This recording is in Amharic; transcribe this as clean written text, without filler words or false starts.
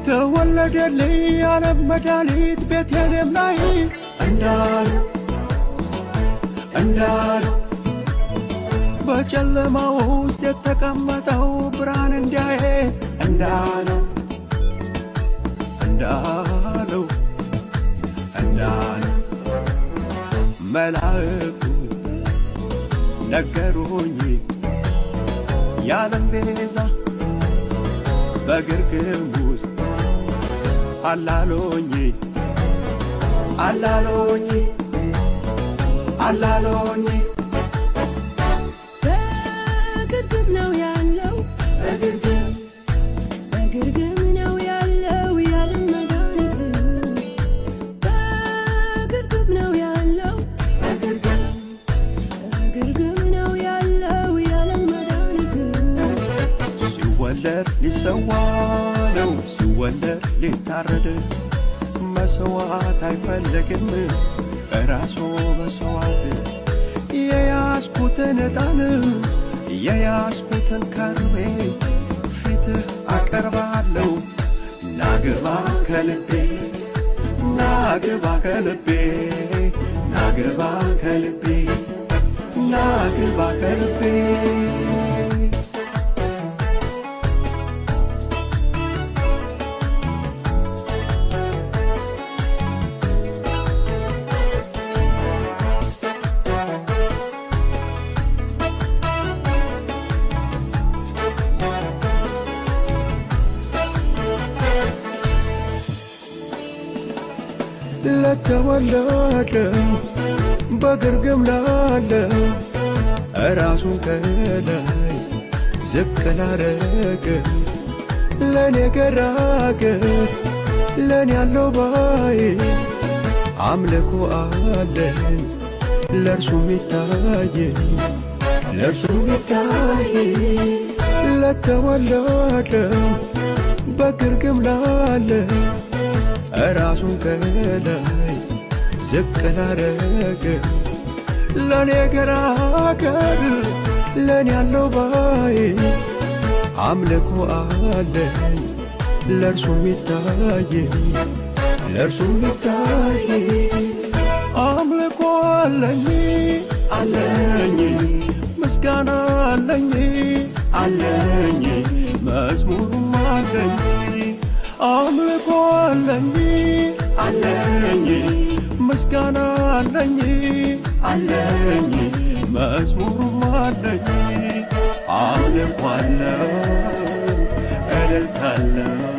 ከወለደልኝ ዓለም መድኃኒት ቤቴልሔም ላይ እንዳለው በጨለማ ውስጥ የተቀመጠው ብርሃን እንዲያየ እንዳለው መላእክቱ ነገሩኝ የዓለም ቤዛ በግርግም ውስጥ አላሎኝ በግርግም ነው ያለው በግርግም ነው ያለው የዓለም መድኃኒት በግርግም ነው ያለው በግርግም ነው ያለው የዓለም መድኃኒት ሲወለድ ሊሰዋ ነው ሲወለድ ሊታረድ መስዋዕት አይፈልግም ራሱ መስዋዕት የያዝኩትን ዕጣን የያዝኩትን ከርቤ ፊትህ አቀርባለሁ ናግባ ከልቤ ናግባ ከልቤ ናግባ ከልቤ ናግባ ከልቤ ለተወለደው በግርግም ላለው ራሱን ከላይ ዝቅ ላረገ ለኔ ገራገ ለኔ ያለው ባይ አምልኮ አለኝ ለእርሱ ሚታይ ለተወለደው በግርግም ላለው ራሱን ከላይ ዝቅ ላረገ ለኔ ገራገር ለኔ ያለው ባይ አምልኮ አለኝ ለእርሱ ሚታይ አምልኮ አለኝ ምስጋና አለኝ መዝሙርም አለኝ አምልኮ አለኝ ምስጋና አለኝ መዝሙርም አለኝ አምልኮ አለው እልልታ አለው